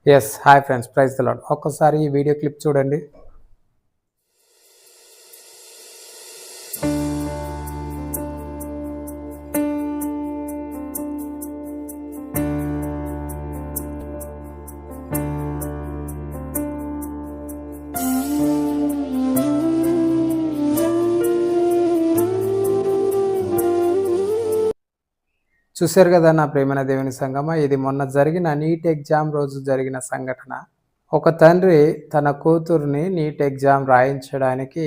Hi friends, praise the lord. ఒక్కసారి ఈ video clip చూడండి. చూశారు కదా నా ప్రియమైన దేవుని సంగమా, ఇది మొన్న జరిగిన నీట్ ఎగ్జామ్ రోజు జరిగిన సంఘటన. ఒక తండ్రి తన కూతుర్ని నీట్ ఎగ్జామ్ రాయించడానికి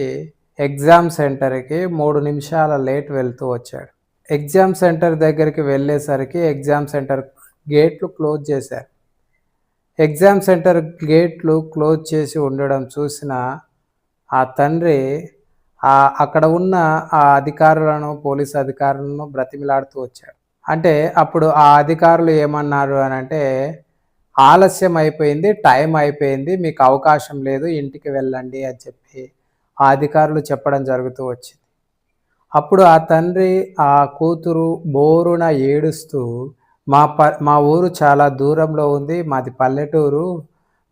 ఎగ్జామ్ సెంటర్కి 3 నిమిషాల లేట్ వెళ్తూ వచ్చాడు. ఎగ్జామ్ సెంటర్ దగ్గరికి వెళ్ళేసరికి ఎగ్జామ్ సెంటర్ గేట్లు క్లోజ్ చేశారు. ఎగ్జామ్ సెంటర్ గేట్లు క్లోజ్ చేసి ఉండడం చూసిన ఆ తండ్రి అక్కడ ఉన్న ఆ అధికారులను, పోలీసు అధికారులను బ్రతిమిలాడుతూ వచ్చాడు. అంటే అప్పుడు ఆ అధికారులు ఏమన్నారు అనంటే, ఆలస్యం అయిపోయింది, టైం అయిపోయింది, మీకు అవకాశం లేదు, ఇంటికి వెళ్ళండి అని చెప్పి ఆ అధికారులు చెప్పడం జరుగుతూ వచ్చింది. అప్పుడు ఆ తండ్రి ఆ కూతురు బోరున ఏడుస్తూ, మా ఊరు చాలా దూరంలో ఉంది, మాది పల్లెటూరు,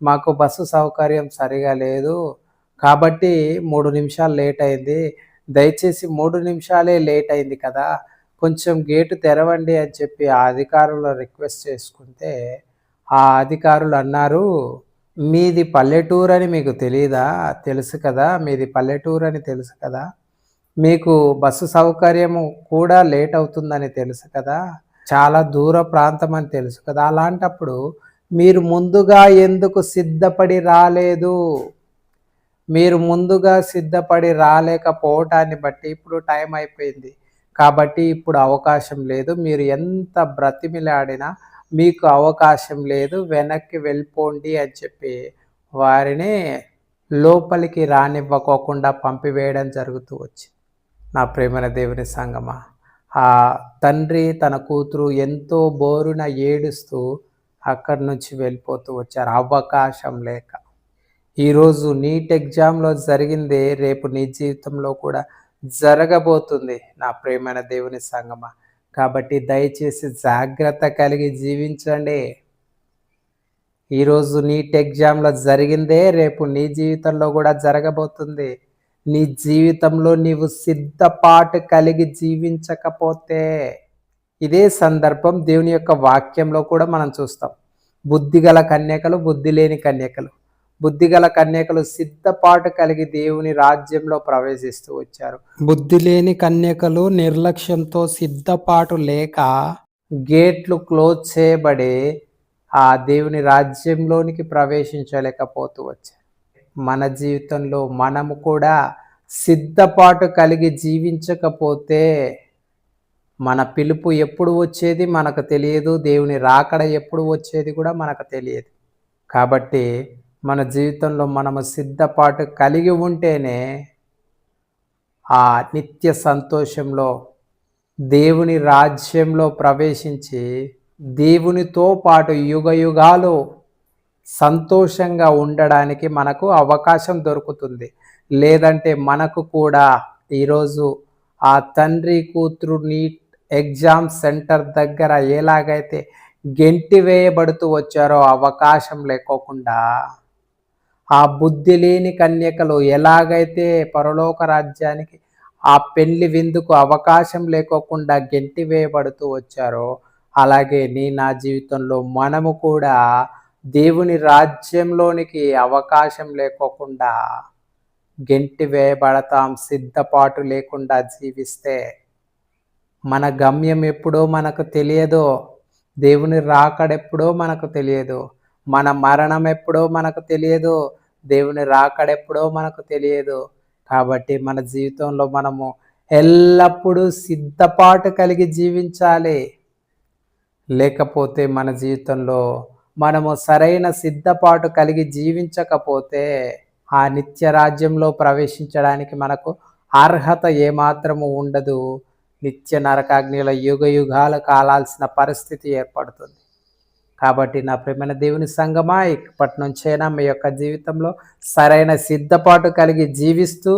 మాకు బస్సు సౌకర్యం సరిగా లేదు, కాబట్టి 3 నిమిషాలు లేట్ అయింది, దయచేసి 3 నిమిషాలే లేట్ అయింది కదా, కొంచెం గేటు తెరవండి అని చెప్పి ఆ అధికారులు రిక్వెస్ట్ చేసుకుంటే, ఆ అధికారులు అన్నారు, మీది పల్లెటూరు అని మీకు తెలీదా? తెలుసు కదా, మీది పల్లెటూరు అని తెలుసు కదా, మీకు బస్సు సౌకర్యము కూడా లేట్ అవుతుందని తెలుసు కదా, చాలా దూర ప్రాంతం అని తెలుసు కదా, అలాంటప్పుడు మీరు ముందుగా ఎందుకు సిద్ధపడి రాలేదు? మీరు ముందుగా సిద్ధపడి రాలేకపోవటాన్ని బట్టి ఇప్పుడు టైం అయిపోయింది కాబట్టి ఇప్పుడు అవకాశం లేదు, మీరు ఎంత బ్రతిమిలాడినా మీకు అవకాశం లేదు, వెనక్కి వెళ్ళిపోండి అని చెప్పి వారిని లోపలికి రానివ్వకోకుండా పంపివేయడం జరుగుతూ వచ్చింది. నా ప్రేమైన దేవుని సంగమా, ఆ తండ్రి తన కూతురు ఎంతో బోరున ఏడుస్తూ అక్కడి నుంచి వెళ్ళిపోతూ వచ్చారు, అవకాశం లేక. ఈరోజు నీట్ ఎగ్జామ్లో జరిగిందే రేపు నీ జీవితంలో కూడా జరగబోతుంది నా ప్రియమైన దేవుని సంగమా. కాబట్టి దయచేసి జాగ్రత్త కలిగి జీవించండి. ఈరోజు నీట్ ఎగ్జామ్లో జరిగిందే రేపు నీ జీవితంలో కూడా జరగబోతుంది. నీ జీవితంలో నీవు సిద్ధపాటు కలిగి జీవించకపోతే, ఇదే సందర్భం దేవుని యొక్క వాక్యంలో కూడా మనం చూస్తాం. బుద్ధిగల కన్యకలు, బుద్ధి లేని కన్యకలు. బుద్ధిగల కన్యకలు సిద్ధపాటు కలిగి దేవుని రాజ్యంలో ప్రవేశిస్తూ వచ్చారు. బుద్ధి లేని కన్యకలు నిర్లక్ష్యంతో సిద్ధపాటు లేక గేట్లు క్లోజ్ చేయబడి ఆ దేవుని రాజ్యంలోనికి ప్రవేశించలేకపోతూ వచ్చారు. మన జీవితంలో మనము కూడా సిద్ధపాటు కలిగి జీవించకపోతే మన పిలుపు ఎప్పుడు వచ్చేది మనకు తెలియదు, దేవుని రాకడ ఎప్పుడు వచ్చేది కూడా మనకు తెలియదు. కాబట్టి మన జీవితంలో మనము సిద్ధపాటు కలిగి ఉంటేనే ఆ నిత్య సంతోషంలో దేవుని రాజ్యంలో ప్రవేశించి దేవునితో పాటు యుగయుగాలు సంతోషంగా ఉండడానికి మనకు అవకాశం దొరుకుతుంది. లేదంటే మనకు కూడా ఈరోజు ఆ తండ్రి కూతురు నీట్ ఎగ్జామ్ సెంటర్ దగ్గర ఎలాగైతే గెంటి వేయబడుతూ వచ్చారో అవకాశం లేకోకుండా, ఆ బుద్ధి లేని కన్యకలు ఎలాగైతే పరలోక రాజ్యానికి ఆ పెళ్లి విందుకు అవకాశం లేకోకుండా గెంటి వేయబడుతూ వచ్చారో, అలాగే నా జీవితంలో మనము కూడా దేవుని రాజ్యంలోనికి అవకాశం లేకోకుండా గెంటి వేయబడతాం. సిద్ధపాటు లేకుండా జీవిస్తే మన గమ్యం ఎప్పుడో మనకు తెలియదో, దేవుని రాకడెప్పుడో మనకు తెలియదు, మన మరణం ఎప్పుడో మనకు తెలియదు, దేవుని రాకడెప్పుడో మనకు తెలియదు. కాబట్టి మన జీవితంలో మనము ఎల్లప్పుడూ సిద్ధపాటు కలిగి జీవించాలి. లేకపోతే మన జీవితంలో మనము సరైన సిద్ధపాటు కలిగి జీవించకపోతే ఆ నిత్య రాజ్యంలో ప్రవేశించడానికి మనకు అర్హత ఏమాత్రము ఉండదు. నిత్య నరకాగ్నిలో యుగయుగాలు కాలాల్సిన పరిస్థితి ఏర్పడుతుంది. కాబట్టి నా ప్రియమైన దేవుని సంగమా, ఇప్పటి నుంచైనా మీ యొక్క జీవితంలో సరైన సిద్ధపాటు కలిగి జీవిస్తూ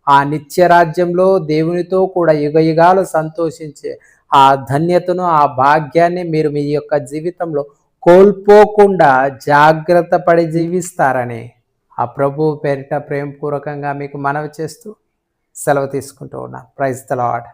ఆ నిత్య రాజ్యంలో దేవునితో కూడా యుగయుగాలు సంతోషించే ఆ ధన్యతను, ఆ భాగ్యాన్ని మీరు మీ యొక్క జీవితంలో కోల్పోకుండా జాగ్రత్త పడి జీవిస్తారని ఆ ప్రభువు పేరిట ప్రేమపూర్వకంగా మీకు మనవి చేస్తూ సెలవు తీసుకుంటూ ఉన్నా. Praise the lord.